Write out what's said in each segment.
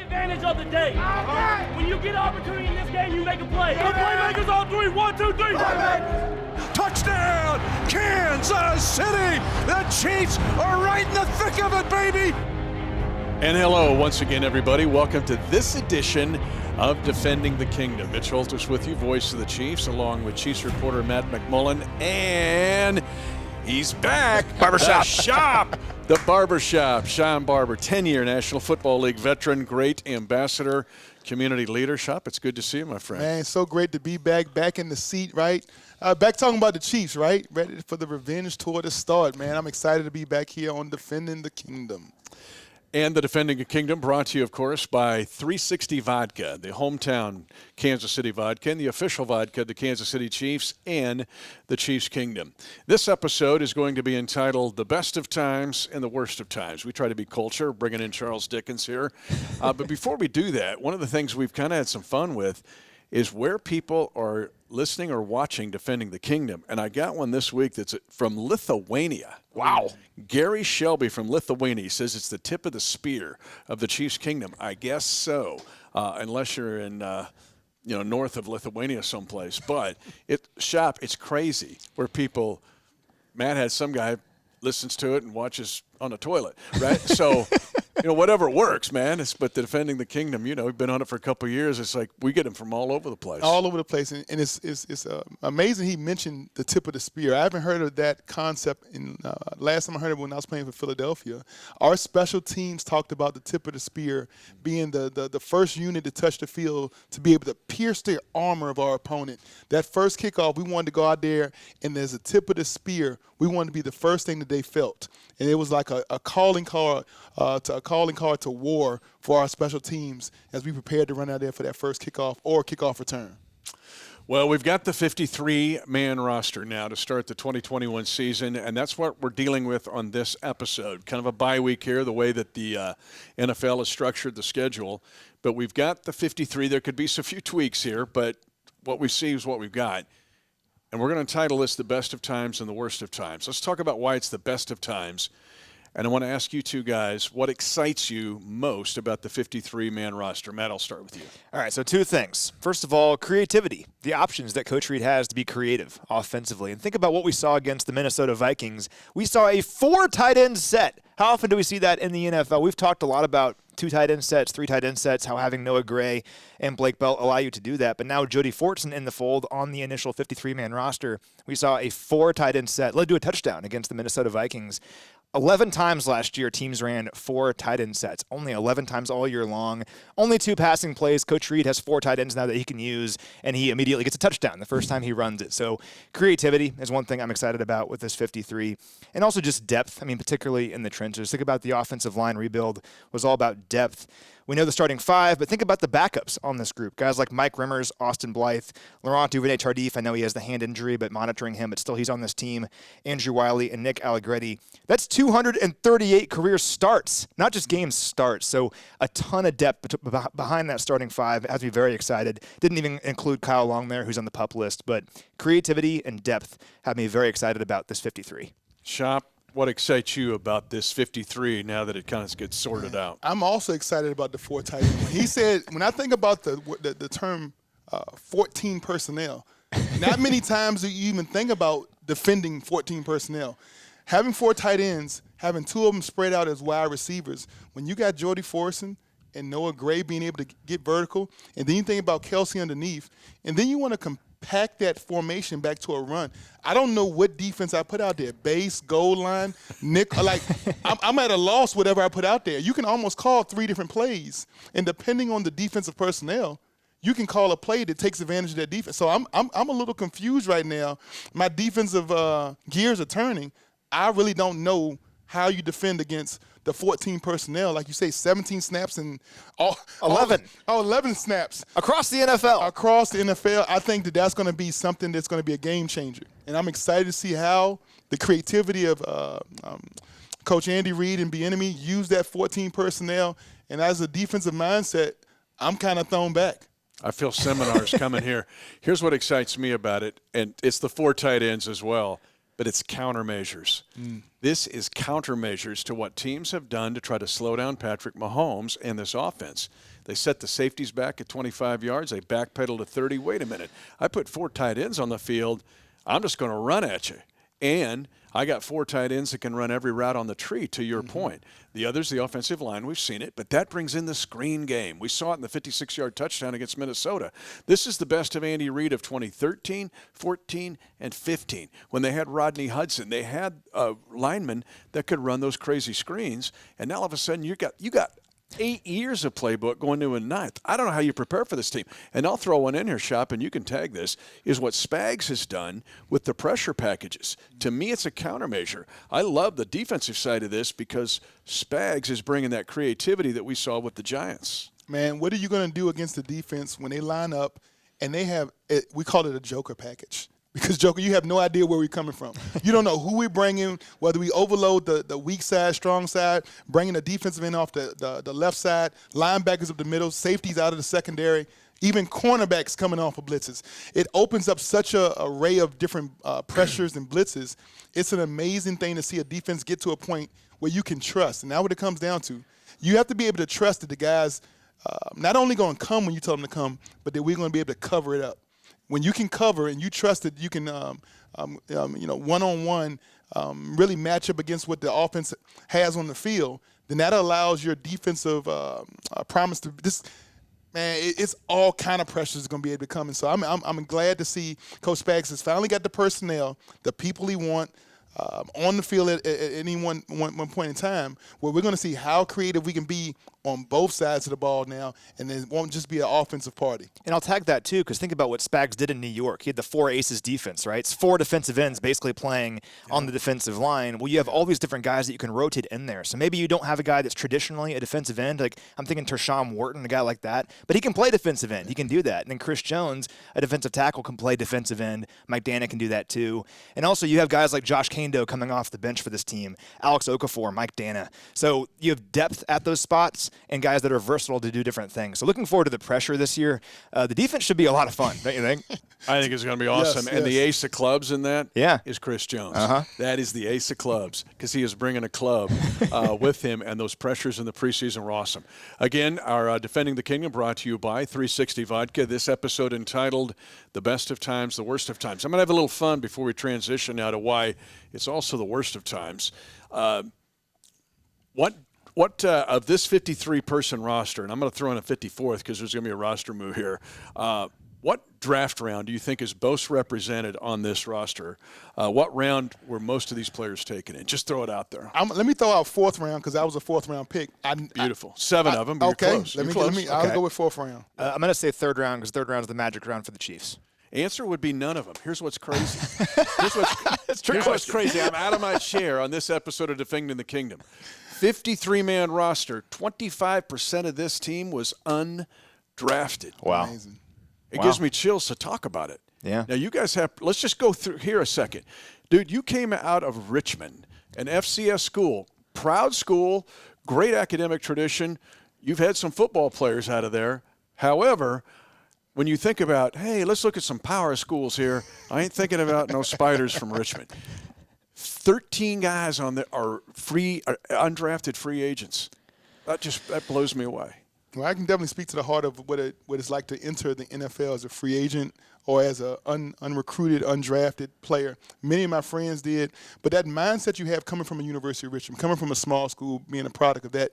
advantage of the day. When you get an opportunity in this game, you make a play. The playmakers on three. 1, 2, 3. Touchdown, Kansas City! The Chiefs are right in the thick of it, baby! And hello once again, everybody. Welcome to this edition of Defending the Kingdom. Mitch Holthus with you, voice of the Chiefs, along with Chiefs reporter Matt McMullen, and he's back. Barbershop. The Barbershop. Sean Barber, 10-year National Football League veteran, great ambassador, community leader. Shop, it's good to see you, my friend. Man, so great to be back in the seat, right? Back talking about the Chiefs, right? Ready for the revenge tour to start, man. I'm excited to be back here on Defending the Kingdom. And the Defending the Kingdom brought to you, of course, by 360 Vodka, the hometown Kansas City vodka, and the official vodka of the Kansas City Chiefs and the Chiefs Kingdom. This episode is going to be entitled The Best of Times and the Worst of Times. We try to be culture, bringing in Charles Dickens here. But before we do that, one of the things we've kind of had some fun with is where people are listening or watching Defending the Kingdom. And I got one this week that's from Lithuania. Wow. Gary Shelby from Lithuania says it's the tip of the spear of the Chiefs Kingdom. I guess so, unless you're in north of Lithuania someplace. But it's crazy where people, Matt had some guy listens to it and watches on a toilet, right? So, whatever works, man. But the Defending the Kingdom, we've been on it for a couple of years. It's like we get them from all over the place. All over the place. And it's amazing he mentioned the tip of the spear. I haven't heard of that concept. Last time I heard it when I was playing for Philadelphia. Our special teams talked about the tip of the spear being the first unit to touch the field to be able to pierce the armor of our opponent. That first kickoff, we wanted to go out there, and there's a tip of the spear. We wanted to be the first thing that they felt. And it was like a calling card to war for our special teams as we prepared to run out there for that first kickoff or kickoff return. Well, we've got the 53-man roster now to start the 2021 season, and that's what we're dealing with on this episode. Kind of a bye week here, the way that the NFL has structured the schedule. But we've got the 53. There could be a few tweaks here, but what we see is what we've got. And we're going to title this The Best of Times and the Worst of Times. Let's talk about why it's the best of times. And I want to ask you two guys, what excites you most about the 53-man roster? Matt, I'll start with you. All right, so two things. First of all, creativity. The options that Coach Reid has to be creative offensively. And think about what we saw against the Minnesota Vikings. We saw a 4 tight end set. How often do we see that in the NFL? We've talked a lot about 2 tight end sets, 3 tight end sets, how having Noah Gray and Blake Bell allow you to do that. But now Jody Fortson in the fold on the initial 53-man roster. We saw a 4 tight end set led to a touchdown against the Minnesota Vikings. 11 times last year, teams ran 4 tight end sets. Only 11 times all year long. Only 2 passing plays. Coach Reid has 4 tight ends now that he can use, and he immediately gets a touchdown the first time he runs it. So creativity is one thing I'm excited about with this 53. And also just depth, particularly in the trenches. Think about the offensive line rebuild was all about depth. We know the starting 5, but think about the backups on this group. Guys like Mike Rimmers, Austin Blythe, Laurent Duvernay-Tardif. I know he has the hand injury, but monitoring him, but still he's on this team. Andrew Wiley and Nick Allegretti. That's 238 career starts, not just game starts. So a ton of depth behind that starting 5. It has me very excited. Didn't even include Kyle Long there, who's on the PUP list, but creativity and depth have me very excited about this 53. Shop, what excites you about this 53 now that it kind of gets sorted out? I'm also excited about the 4 tight end. He said, when I think about the term 14 personnel, not many times do you even think about defending 14 personnel. Having 4 tight ends, having 2 of them spread out as wide receivers, when you got Jody Fortson and Noah Gray being able to get vertical, and then you think about Kelsey underneath, and then you want to pack that formation back to a run. I don't know what defense I put out there. Base, goal line, nickel. I'm at a loss whatever I put out there. You can almost call 3 different plays, and depending on the defensive personnel, you can call a play that takes advantage of that defense. So I'm a little confused right now. My defensive gears are turning. I really don't know how you defend against the 14 personnel. Like you say, 17 snaps and 11 snaps. Across the NFL. Across the NFL. I think that's going to be something that's going to be a game changer. And I'm excited to see how the creativity of Coach Andy Reid and Bieniemy use that 14 personnel. And as a defensive mindset, I'm kind of thrown back. I feel seminars coming here. Here's what excites me about it, and it's the 4 tight ends as well. but it's countermeasures. This is countermeasures to what teams have done to try to slow down Patrick Mahomes and this offense. They set the safeties back at 25 yards. They backpedal to 30. Wait a minute. I put 4 tight ends on the field. I'm just going to run at you. And I got 4 tight ends that can run every route on the tree, to your point. The other's the offensive line. We've seen it, but that brings in the screen game. We saw it in the 56-yard touchdown against Minnesota. This is the best of Andy Reid of 2013, 14, and 15. When they had Rodney Hudson, they had linemen that could run those crazy screens, and now all of a sudden you got 8 years of playbook going to a 9th. I don't know how you prepare for this team. And I'll throw one in here, Shop, and you can tag this, is what Spags has done with the pressure packages. To me, it's a countermeasure. I love the defensive side of this because Spags is bringing that creativity that we saw with the Giants. Man, what are you going to do against the defense when they line up and they have – we call it a joker package. Because, Joker, you have no idea where we're coming from. You don't know who we bring in, whether we overload the weak side, strong side, bringing the defensive end off the left side, linebackers up the middle, safeties out of the secondary, even cornerbacks coming off of blitzes. It opens up such an array of different pressures and blitzes. It's an amazing thing to see a defense get to a point where you can trust. And now what it comes down to, you have to be able to trust that the guys not only going to come when you tell them to come, but that we're going to be able to cover it up. When you can cover and you trust that you can, one-on-one really match up against what the offense has on the field, then that allows your defensive promise to this. Man, it's all kind of pressures going to be able to come. And so I'm glad to see Coach Spags has finally got the personnel, the people he wants on the field at any one point in time, where we're going to see how creative we can be on both sides of the ball now, and then it won't just be an offensive party. And I'll tag that, too, because think about what Spags did in New York. He had the 4 aces defense, right? It's 4 defensive ends basically playing on the defensive line. Well, you have all these different guys that you can rotate in there. So maybe you don't have a guy that's traditionally a defensive end. Like I'm thinking Tershawn Wharton, a guy like that. But he can play defensive end. He can do that. And then Chris Jones, a defensive tackle, can play defensive end. Mike Dana can do that, too. And also you have guys like Josh Kando coming off the bench for this team. Alex Okafor, Mike Dana. So you have depth at those spots and guys that are versatile to do different things. So looking forward to the pressure this year. The defense should be a lot of fun, don't you think? I think it's going to be awesome. Yes, and the ace of clubs in that is Chris Jones. That is the ace of clubs because he is bringing a club with him, and those pressures in the preseason were awesome. Again, our Defending the Kingdom brought to you by 360 Vodka. This episode entitled The Best of Times, The Worst of Times. I'm going to have a little fun before we transition now to why it's also the worst of times. What of this 53-person roster, and I'm going to throw in a 54th because there's going to be a roster move here, what draft round do you think is most represented on this roster? What round were most of these players taken in? Just throw it out there. Let me throw out 4th round because I was a 4th-round pick. Beautiful. 7 of them, but okay, you're close. I'll go with 4th round. I'm going to say 3rd round because 3rd round is the magic round for the Chiefs. Answer would be none of them. Here's what's crazy. Here's what's crazy. I'm out of my chair on this episode of Defending the Kingdom. 53-man roster, 25% of this team was undrafted. Wow. Amazing. It gives me chills to talk about it. Yeah. Now, you guys let's just go through here a second. Dude, you came out of Richmond, an FCS school, proud school, great academic tradition. You've had some football players out of there. However, when you think about, hey, let's look at some power schools here, I ain't thinking about no Spiders from Richmond. 13 guys on there are undrafted free agents. That blows me away. Well, I can definitely speak to the heart of what it's like to enter the NFL as a free agent or as an unrecruited, undrafted player. Many of my friends did. But that mindset you have coming from a University of Richmond, coming from a small school, being a product of that,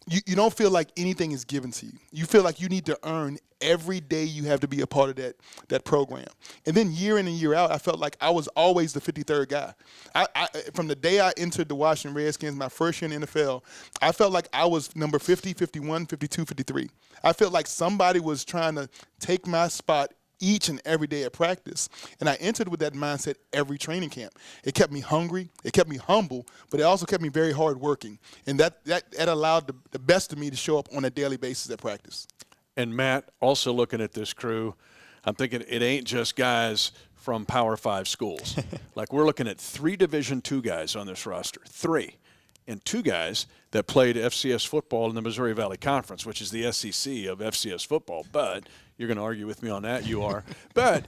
you don't feel like anything is given to you. You feel like you need to earn every day you have to be a part of that program. And then year in and year out, I felt like I was always the 53rd guy. I from the day I entered the Washington Redskins, my first year in the NFL, I felt like I was number 50, 51, 52, 53. I felt like somebody was trying to take my spot each and every day at practice. And I entered with that mindset every training camp. It kept me hungry. It kept me humble, but it also kept me very hardworking. And that allowed the best of me to show up on a daily basis at practice. And Matt, also looking at this crew, I'm thinking it ain't just guys from Power 5 schools. Like we're looking at 3 Division II guys on this roster, 3. And 2 guys that played FCS football in the Missouri Valley Conference, which is the SEC of FCS football. But you're going to argue with me on that, you are. But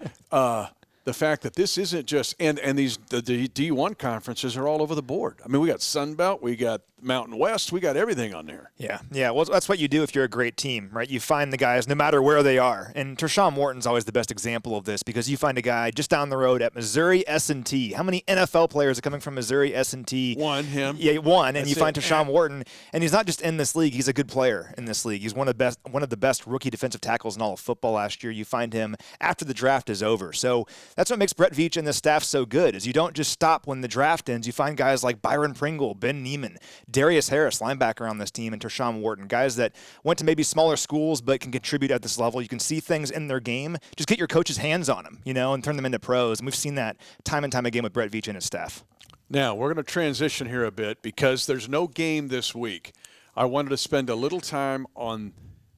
the fact that this isn't just and these the D1 conferences are all over the board. I mean, we got Sun Belt, we got Mountain West, we got everything on there. Yeah. Well, that's what you do if you're a great team, right? You find the guys no matter where they are. And Tershawn Wharton's always the best example of this because you find a guy just down the road at Missouri S&T. How many NFL players are coming from Missouri S&T? One, him. Yeah, one. And That's you find it. Tershawn Wharton, and he's not just in this league. He's a good player in this league. He's one of the best rookie defensive tackles in all of football last year. You find him after the draft is over. So that's what makes Brett Veach and the staff so good is you don't just stop when the draft ends. You find guys like Byron Pringle, Ben Neiman, Darius Harris, linebacker on this team, and Tershawn Wharton, guys that went to maybe smaller schools but can contribute at this level. You can see things in their game. Just get your coach's hands on them, and turn them into pros. And we've seen that time and time again with Brett Veach and his staff. Now, we're going to transition here a bit because there's no game this week. I wanted to spend a little time on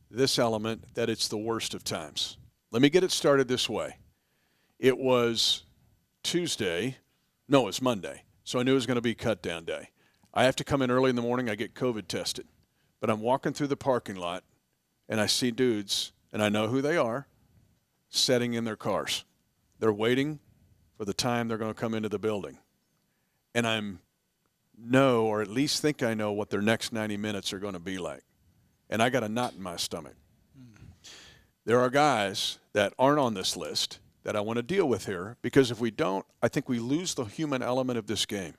this element that it's the worst of times. Let me get it started this way. It was Tuesday. No, it's Monday. So I knew it was going to be cut down day. I have to come in early in the morning. I get COVID tested. But I'm walking through the parking lot, and I see dudes, and I know who they are, sitting in their cars. They're waiting for the time they're going to come into the building. And or at least think I know what their next 90 minutes are going to be like. And I got a knot in my stomach. There are guys that aren't on this list that I want to deal with here because if we don't, I think we lose the human element of this game.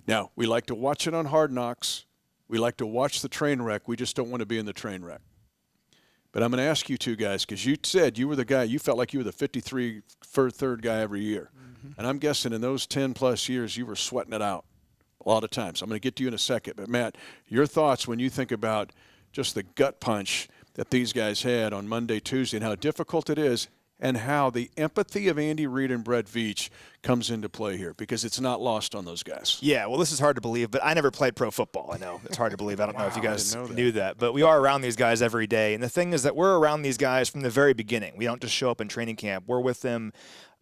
Now, we like to watch it on Hard Knocks. We like to watch the train wreck. We just don't want to be in the train wreck. But I'm going to ask you two guys because you said you were the guy, you felt like you were the 53 third guy every year. And I'm guessing in those 10-plus years you were sweating it out a lot of times. I'm going to get to you in a second. But, Matt, your thoughts when you think about just the gut punch that these guys had on Monday, Tuesday, and how difficult it is and how the empathy of Andy Reid and Brett Veach comes into play here because it's not lost on those guys. Yeah, well, this is hard to believe, but I never played pro football. I know it's hard to believe. I don't know if you guys knew that, but we are around these guys every day. And the thing is that we're around these guys from the very beginning. We don't just show up in training camp. We're with them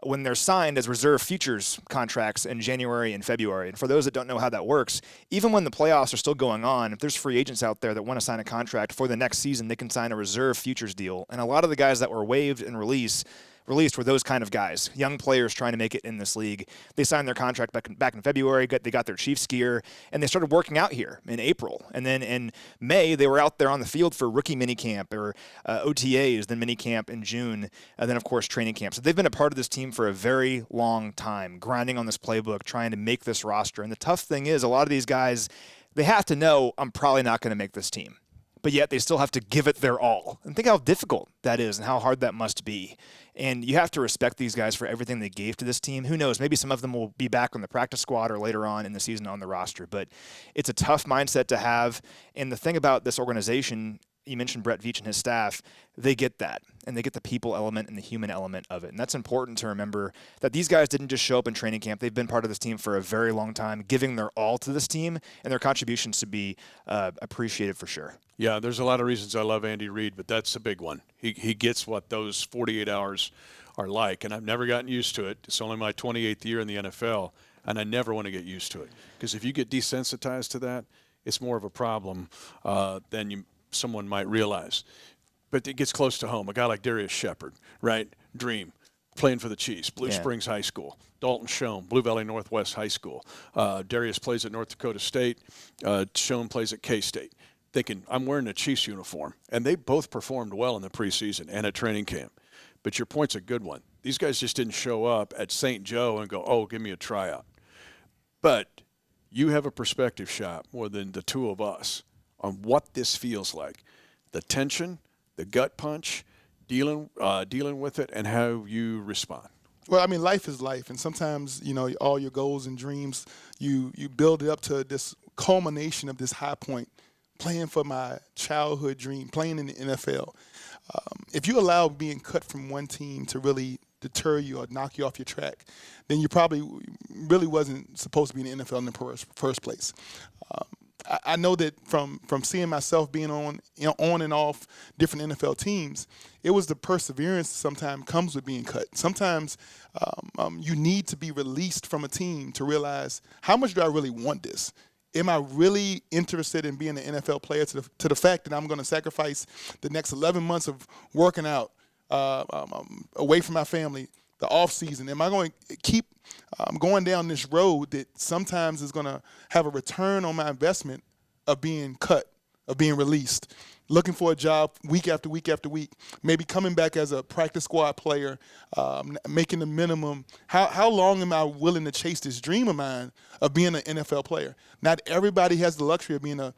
when they're signed as reserve futures contracts in January and February. And for those that don't know how that works, even when the playoffs are still going on, if there's free agents out there that want to sign a contract for the next season, they can sign a reserve futures deal. And a lot of the guys that were waived and released were those kind of guys, young players trying to make it in this league. They signed their contract back in February, they got their Chiefs gear, and they started working out here in April. And then in May, they were out there on the field for rookie minicamp or OTAs, then minicamp in June, and then, of course, training camp. So they've been a part of this team for a very long time, grinding on this playbook, trying to make this roster. And the tough thing is a lot of these guys, they have to know I'm probably not going to make this team. But yet they still have to give it their all. And think how difficult that is and how hard that must be. And you have to respect these guys for everything they gave to this team. Who knows? Maybe some of them will be back on the practice squad or later on in the season on the roster. But it's a tough mindset to have. And the thing about this organization, you mentioned Brett Veach and his staff, they get that. And they get the people element and the human element of it. And that's important to remember that these guys didn't just show up in training camp. They've been part of this team for a very long time, giving their all to this team, and their contributions to be appreciated for sure. Yeah, there's a lot of reasons I love Andy Reid, but that's a big one. He gets what those 48 hours are like, and I've never gotten used to it. It's only my 28th year in the NFL, and I never want to get used to it. Because if you get desensitized to that, it's more of a problem than someone might realize. But it gets close to home. A guy like Darius Shepard, right? Dream, playing for the Chiefs, Blue Springs High School. Dalton Schoen, Blue Valley Northwest High School. Darius plays at North Dakota State. Schoen plays at K-State. Thinking, I'm wearing a Chiefs uniform. And they both performed well in the preseason and at training camp. But your point's a good one. These guys just didn't show up at St. Joe and go, oh, give me a tryout. But you have a perspective shot more than the two of us on what this feels like. The tension, the gut punch, dealing with it, and how you respond. Well, I mean, life is life. And sometimes, all your goals and dreams, you build it up to this culmination of this high point. Playing for my childhood dream, playing in the NFL. If you allow being cut from one team to really deter you or knock you off your track, then you probably really wasn't supposed to be in the NFL in the first place. I know that from seeing myself being on and off different NFL teams, it was the perseverance sometimes comes with being cut. Sometimes you need to be released from a team to realize, how much do I really want this? Am I really interested in being an NFL player to the fact that I'm going to sacrifice the next 11 months of working out away from my family the off season? Am I going to keep going down this road that sometimes is going to have a return on my investment of being cut, of being released, looking for a job week after week after week, maybe coming back as a practice squad player, making the minimum? How long am I willing to chase this dream of mine of being an NFL player? Not everybody has the luxury of being a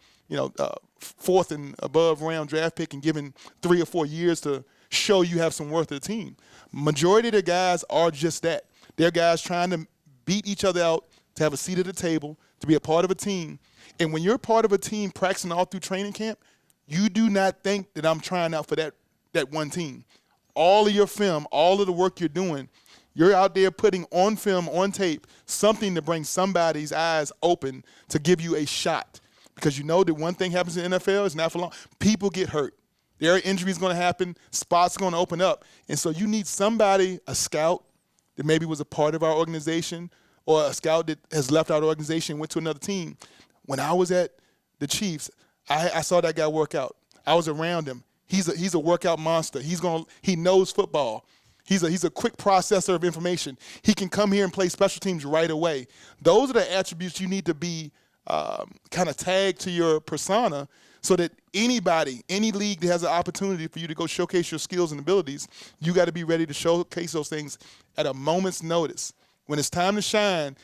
fourth and above round draft pick and given 3 or 4 years to show you have some worth of the team. Majority of the guys are just that. They're guys trying to beat each other out, to have a seat at the table, to be a part of a team. And when you're part of a team practicing all through training camp, you do not think that I'm trying out for that one team. All of your film, all of the work you're doing, you're out there putting on film, on tape, something to bring somebody's eyes open to give you a shot. Because you know that one thing happens in the NFL, it's not for long. People get hurt. There are injuries going to happen. Spots going to open up. And so you need somebody, a scout that maybe was a part of our organization, or a scout that has left our organization and went to another team. When I was at the Chiefs, I saw that guy work out. I was around him. He's a workout monster. He knows football. He's a quick processor of information. He can come here and play special teams right away. Those are the attributes you need to be kind of tagged to your persona, so that anybody, any league that has an opportunity for you to go showcase your skills and abilities, you got to be ready to showcase those things at a moment's notice. When it's time to shine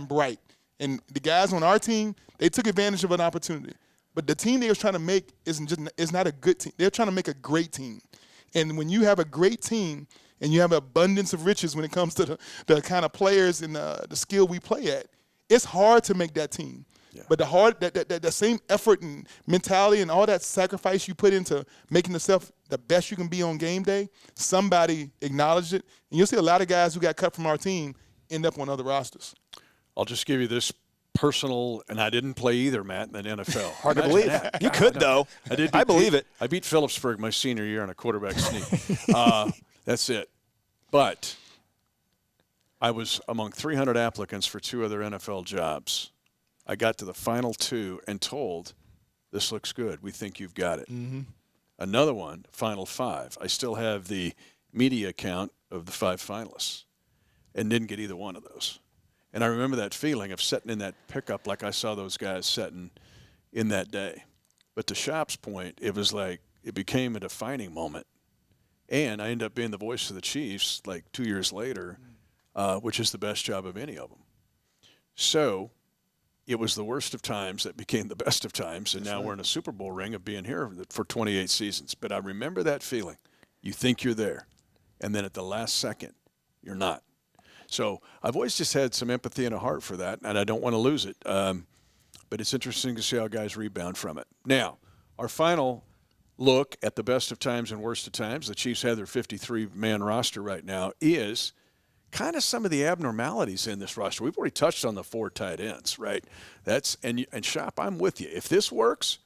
bright. And the guys on our team, they took advantage of an opportunity. But the team they were trying to make is not a good team. They're trying to make a great team. And when you have a great team and you have an abundance of riches when it comes to the kind of players and the skill we play at, it's hard to make that team. Yeah. But the same effort and mentality and all that sacrifice you put into making yourself the best you can be on game day, somebody acknowledged it. And you'll see a lot of guys who got cut from our team end up on other rosters. I'll just give you this personal, and I didn't play either, Matt, in the NFL. Hard to believe. You could, though. I believe it. I beat Phillipsburg my senior year on a quarterback sneak. That's it. But I was among 300 applicants for 2 other NFL jobs. I got to the final 2 and told, this looks good. We think you've got it. Mm-hmm. Another one, final 5. I still have the media account of the 5 finalists and didn't get either one of those. And I remember that feeling of sitting in that pickup like I saw those guys sitting in that day. But to Shop's point, it was like it became a defining moment. And I ended up being the voice of the Chiefs like 2 years later, which is the best job of any of them. So it was the worst of times that became the best of times, and now we're in a Super Bowl ring of being here for 28 seasons. But I remember that feeling. You think you're there, and then at the last second, you're not. So I've always just had some empathy and a heart for that, and I don't want to lose it. But it's interesting to see how guys rebound from it. Now, our final look at the best of times and worst of times, the Chiefs have their 53-man roster right now, is kind of some of the abnormalities in this roster. We've already touched on the 4 tight ends, right? And Shop, I'm with you. If this works,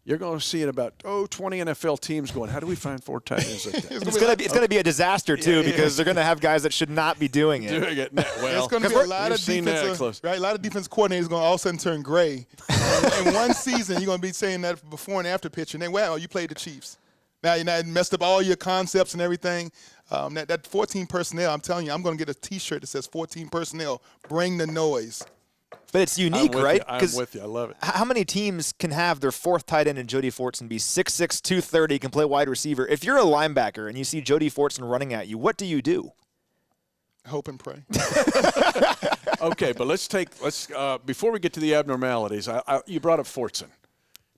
you're going to see it about 20 NFL teams going, how do we find 4 tight ends like that? It's going to be a disaster too, because they're going to have guys that should not be doing it. Well, it's going to be a lot of defense coordinators going to all of a sudden turn gray. In one season, you're going to be saying that before and after picture, and then, well, you played the Chiefs. Now you messed up all your concepts and everything. That 14 personnel, I'm telling you, I'm going to get a T-shirt that says 14 personnel. Bring the noise. But it's unique, right? I'm with you. I love it. How many teams can have their 4th tight end and Jody Fortson be 6'6", 230, can play wide receiver? If you're a linebacker and you see Jody Fortson running at you, what do you do? Hope and pray. Okay, but let's before we get to the abnormalities, you brought up Fortson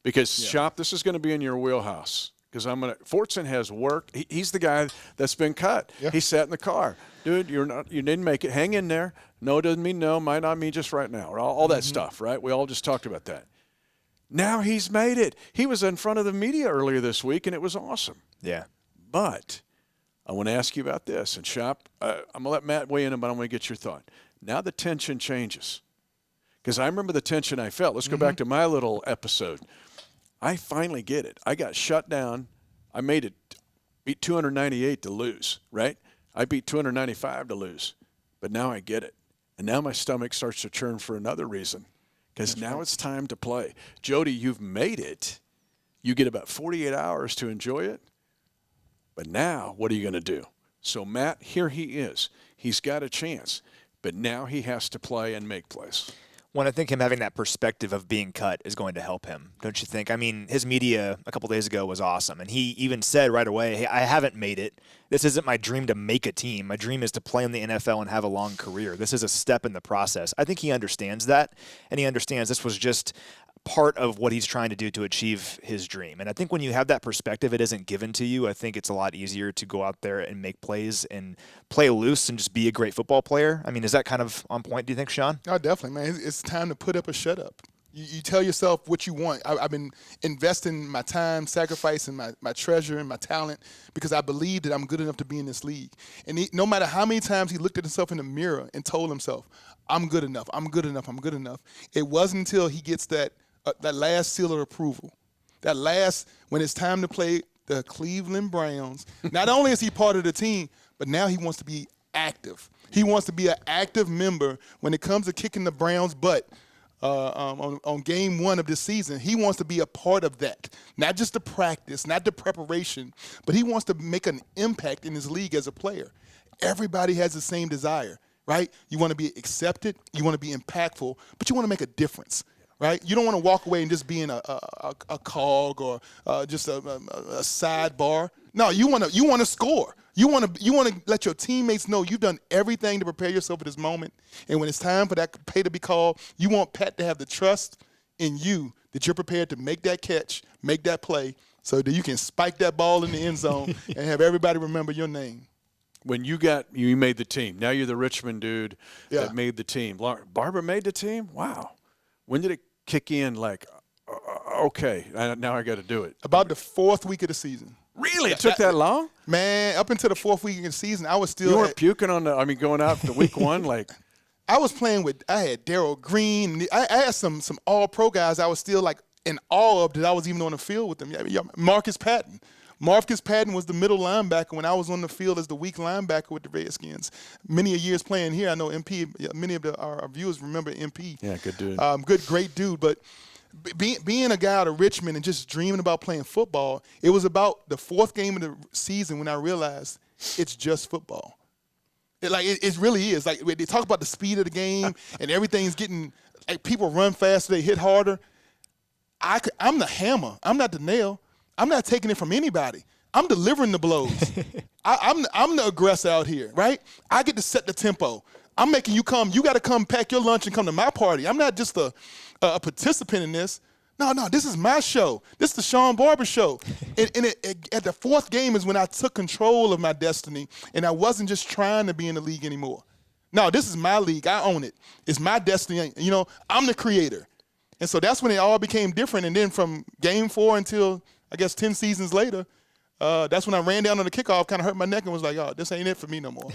because Shop, this is going to be in your wheelhouse. Because Fortson has worked. He's the guy that's been cut. Yeah. He sat in the car. Dude, you didn't make it. Hang in there. No doesn't mean no. Might not mean just right now. All that stuff, right? We all just talked about that. Now he's made it. He was in front of the media earlier this week, and it was awesome. Yeah. But I want to ask you about this. And Shop, I'm going to let Matt weigh in, but I want to get your thought. Now the tension changes. Because I remember the tension I felt. Let's go back to my little episode. I finally get it. I got shut down. I beat 298 to lose, right? I beat 295 to lose. But now I get it. And now my stomach starts to churn for another reason. Because now it's time to play. Jody, you've made it. You get about 48 hours to enjoy it. But now, what are you going to do? So, Matt, here he is. He's got a chance, but now he has to play and make plays. When I think him having that perspective of being cut is going to help him, don't you think? I mean, his media a couple days ago was awesome, and he even said right away, hey, I haven't made it. This isn't my dream to make a team. My dream is to play in the NFL and have a long career. This is a step in the process. I think he understands that, and he understands this was just part of what he's trying to do to achieve his dream. And I think when you have that perspective, it isn't given to you. I think it's a lot easier to go out there and make plays and play loose and just be a great football player. I mean, is that kind of on point, do you think, Sean? Oh, definitely, man. It's time to put up or shut up. You tell yourself what you want. I've been investing my time, sacrificing my treasure and my talent because I believe that I'm good enough to be in this league. And no matter how many times he looked at himself in the mirror and told himself, I'm good enough, I'm good enough, I'm good enough, it wasn't until he gets that last seal of approval, that last, when it's time to play the Cleveland Browns, not only is he part of the team, but now he wants to be active. He wants to be an active member when it comes to kicking the Browns' butt on game one of this season. He wants to be a part of that, not just the practice, not the preparation, but he wants to make an impact in his league as a player. Everybody has the same desire, right? You want to be accepted, you want to be impactful, but you want to make a difference. Right? You don't want to walk away and just being a cog or just a sidebar. No, you want to score. You want to let your teammates know you've done everything to prepare yourself for this moment. And when it's time for that play to be called, you want Pat to have the trust in you that you're prepared to make that catch, make that play, so that you can spike that ball in the end zone and have everybody remember your name. When you made the team. Now you're the Richmond dude that made the team. Barbara made the team? Wow. When did it kick in like, okay, now I got to do it? About the fourth week of the season. Really? It took that long? Man, up until the fourth week of the season, I was still. You weren't puking going out to week one? Like, I was playing I had Darryl Green. I had some all-pro guys I was still like in awe of that I was even on the field with them. Marcus Patton. Marcus Patton was the middle linebacker when I was on the field as the weak linebacker with the Redskins. Many years playing here. I know MP, many of our viewers remember MP. Yeah, good dude. Great dude. But being a guy out of Richmond and just dreaming about playing football, it was about the fourth game of the season when I realized it's just football. It really is. Like, they talk about the speed of the game and everything's getting – like, people run faster, they hit harder. I'm the hammer. I'm not the nail. I'm not taking it from anybody. I'm delivering the blows. I'm the aggressor out here, right? I get to set the tempo. I'm making you come. You got to come pack your lunch and come to my party. I'm not just a participant in this. No, this is my show. This is the Sean Barber show. And at the fourth game is when I took control of my destiny, and I wasn't just trying to be in the league anymore. No, this is my league. I own it. It's my destiny. I'm the creator. And so that's when it all became different. And then from game 4 until – I guess 10 seasons later, that's when I ran down on the kickoff, kind of hurt my neck, and was like, oh, this ain't it for me no more.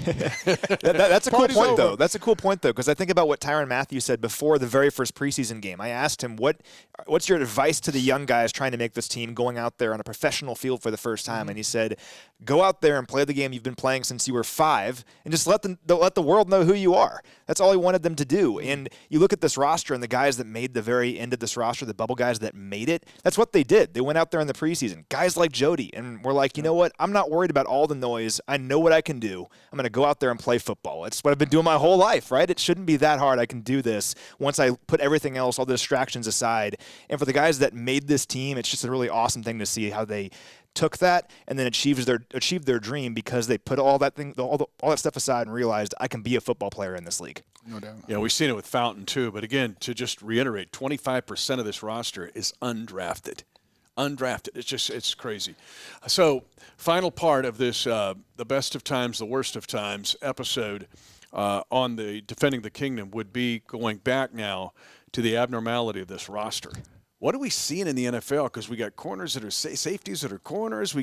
That's a cool point, though. That's a cool point, though, because I think about what Tyrann Mathieu said before the very first preseason game. I asked him, what's your advice to the young guys trying to make this team going out there on a professional field for the first time? And he said, go out there and play the game you've been playing since you were 5 and just let the world know who you are. That's all he wanted them to do. And you look at this roster and the guys that made the very end of this roster, the bubble guys that made it, that's what they did. They went out there in the preseason. Guys like Jody, and we're like, you know what? I'm not worried about all the noise. I know what I can do. I'm going to go out there and play football. It's what I've been doing my whole life, right? It shouldn't be that hard. I can do this once I put everything else, all the distractions aside. And for the guys that made this team, it's just a really awesome thing to see how they took that and then achieved their dream because they put all that stuff aside and realized I can be a football player in this league. No doubt. Yeah, we've seen it with Fountain too. But again, to just reiterate, 25% of this roster is undrafted. It's crazy. So, final part of this, the best of times, the worst of times episode on the Defending the Kingdom would be going back now to the abnormality of this roster. What are we seeing in the NFL? Because we got corners that are safeties that are corners.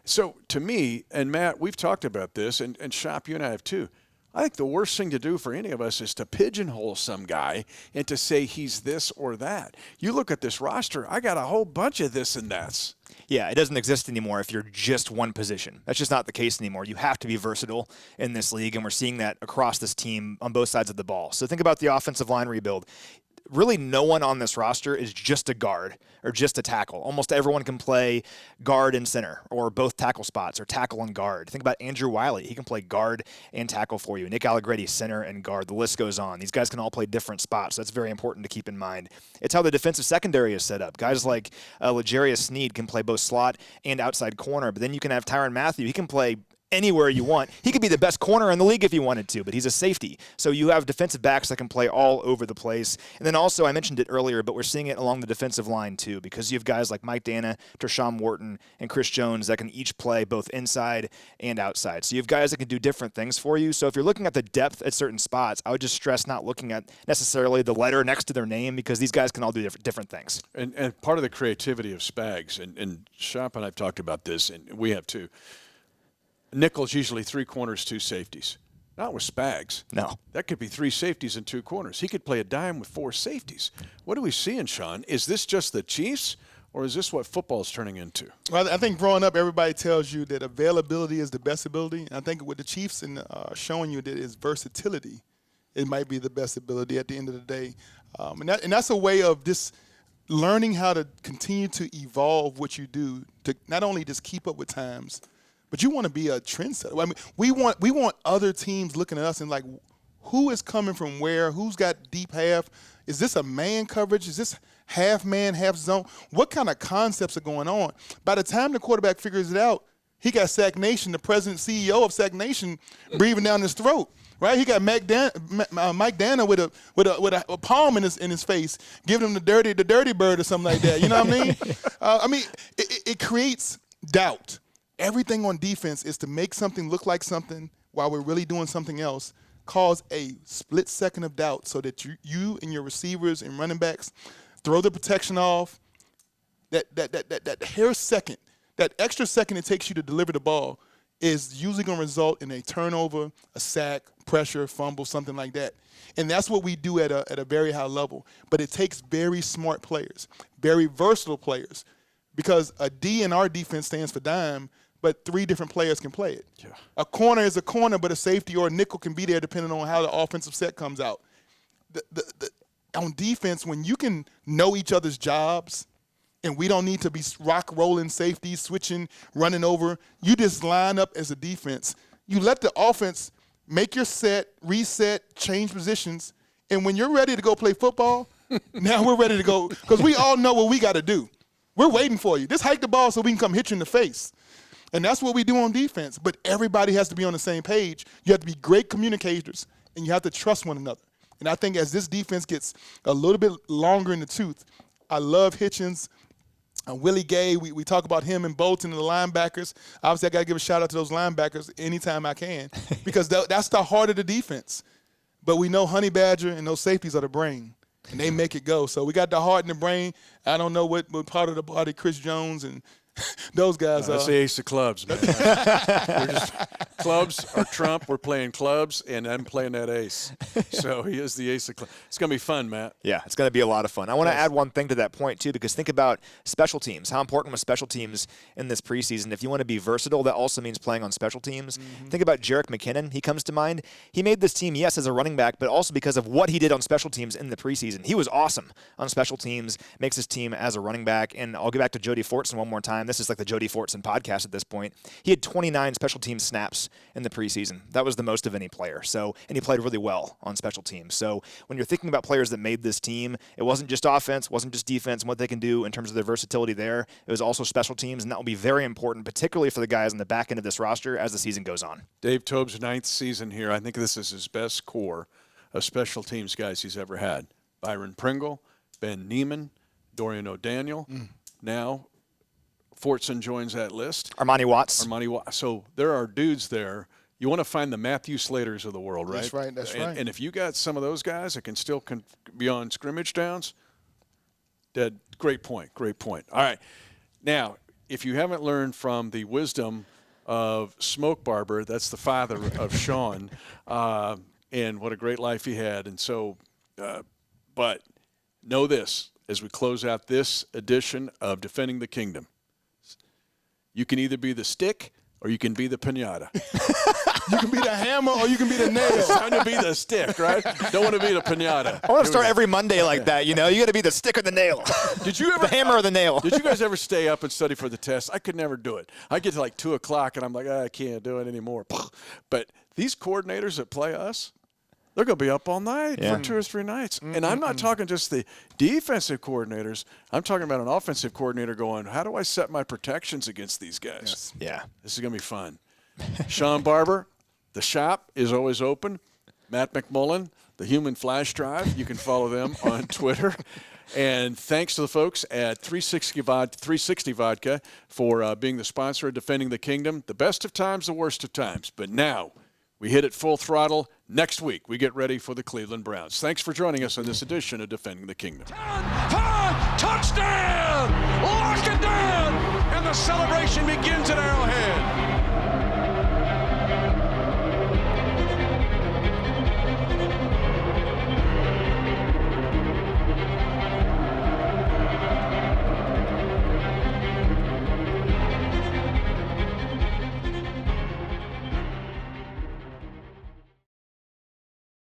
So to me, and Matt, we've talked about this, and Shop, you and I have too. I think the worst thing to do for any of us is to pigeonhole some guy and to say he's this or that. You look at this roster, I got a whole bunch of this and that's. Yeah, it doesn't exist anymore if you're just one position. That's just not the case anymore. You have to be versatile in this league, and we're seeing that across this team on both sides of the ball. So think about the offensive line rebuild. really no one on this roster is just a guard or just a tackle. Almost everyone can play guard and center or both tackle spots or tackle and guard. Think about Andrew Wiley. He can play guard and tackle for you. Nick Allegretti, center and guard. The list goes on. These guys can all play different spots. That's very important to keep in mind. It's how the defensive secondary is set up. Guys like L'Jarius Sneed can play both slot and outside corner, but then you can have Tyrann Mathieu. He can play anywhere you want. He could be the best corner in the league if he wanted to, but he's a safety. So you have defensive backs that can play all over the place. And then also, I mentioned it earlier, but we're seeing it along the defensive line too, because you have guys like Mike Dana, Tershawn Wharton, and Chris Jones that can each play both inside and outside. So you have guys that can do different things for you. So if you're looking at the depth at certain spots, I would just stress not looking at necessarily the letter next to their name, because these guys can all do different things. And part of the creativity of Spags, and Shop and I've talked about this, and we have too. Nickel's usually 3 corners, 2 safeties. Not with Spags. No. That could be 3 safeties and 2 corners. He could play a dime with 4 safeties. What are we seeing, Sean? Is this just the Chiefs, or is this what football's turning into? Well, I think growing up, everybody tells you that availability is the best ability. And I think what the Chiefs are showing you that is versatility. It might be the best ability at the end of the day. And that's a way of just learning how to continue to evolve what you do to not only just keep up with times, but you want to be a trendsetter. I mean, we want other teams looking at us and like, who is coming from where? Who's got deep half? Is this a man coverage? Is this half man, half zone? What kind of concepts are going on? By the time the quarterback figures it out, he got Sack Nation, the president, CEO of Sack Nation, breathing down his throat. Right? He got Mike Dana with a palm in his face, giving him the dirty bird or something like that. You know what I mean? It creates doubt. Everything on defense is to make something look like something while we're really doing something else, cause a split second of doubt so that you and your receivers and running backs throw the protection off. That hair second, that extra second it takes you to deliver the ball is usually going to result in a turnover, a sack, pressure, fumble, something like that. And that's what we do at a very high level. But it takes very smart players, very versatile players, because a D in our defense stands for dime, but 3 different players can play it. Yeah. A corner is a corner, but a safety or a nickel can be there depending on how the offensive set comes out. On defense, when you can know each other's jobs, and we don't need to be rock rolling safeties, switching, running over, you just line up as a defense. You let the offense make your set, reset, change positions, and when you're ready to go play football, now we're ready to go, because we all know what we got to do. We're waiting for you. Just hike the ball so we can come hit you in the face. And that's what we do on defense. But everybody has to be on the same page. You have to be great communicators, and you have to trust one another. And I think as this defense gets a little bit longer in the tooth, I love Hitchens, Willie Gay. We talk about him and Bolton and the linebackers. Obviously, I got to give a shout-out to those linebackers anytime I can, because that's the heart of the defense. But we know Honey Badger and those safeties are the brain, and they make it go. So we got the heart and the brain. I don't know what part of the body Chris Jones and those guys that's the ace of clubs, man. We're just, clubs are Trump. We're playing clubs, and I'm playing that ace. So he is the ace of clubs. It's going to be fun, Matt. Yeah, it's going to be a lot of fun. I want to add one thing to that point, too, because think about special teams. How important was special teams in this preseason? If you want to be versatile, that also means playing on special teams. Mm-hmm. Think about Jerick McKinnon. He comes to mind. He made this team, yes, as a running back, but also because of what he did on special teams in the preseason. He was awesome on special teams, makes his team as a running back. And I'll get back to Jody Fortson one more time. This is like the Jody Fortson podcast at this point. He had 29 special team snaps in the preseason. That was the most of any player. So, and he played really well on special teams. So when you're thinking about players that made this team, it wasn't just offense, wasn't just defense and what they can do in terms of their versatility there. It was also special teams, and that will be very important, particularly for the guys on the back end of this roster as the season goes on. Dave Toeb's 9th season here. I think this is his best core of special teams guys he's ever had. Byron Pringle, Ben Neiman, Dorian O'Daniel. Now Fortson joins that list. Armani Watts. So there are dudes there. You want to find the Matthew Slaters of the world, right? That's right. And if you got some of those guys that can still be on scrimmage downs, great point. All right. Now, if you haven't learned from the wisdom of Smoke Barber, that's the father of Sean, and what a great life he had. And so, but know this, as we close out this edition of Defending the Kingdom, you can either be the stick or or you can be the pinata. You can be the hammer or you can be the nail. It's time to be the stick, right? Don't want to be the pinata. I want to start every Monday like that, you know? You got to be the stick or the nail. Did you ever The hammer or the nail? Did you guys ever stay up and study for the test? I could never do it. I get to like 2 o'clock and I'm like, I can't do it anymore. But these coordinators that play us, they're going to be up all night for 2 or 3 nights. And I'm not talking just the defensive coordinators. I'm talking about an offensive coordinator going, how do I set my protections against these guys? Yes. Yeah. This is going to be fun. Sean Barber, the shop is always open. Matt McMullen, the human flash drive. You can follow them on Twitter. And thanks to the folks at 360 Vodka for being the sponsor of Defending the Kingdom. The best of times, the worst of times. But now we hit it full throttle. Next week, we get ready for the Cleveland Browns. Thanks for joining us on this edition of Defending the Kingdom. Touchdown! Lock it down! And the celebration begins at Arrowhead.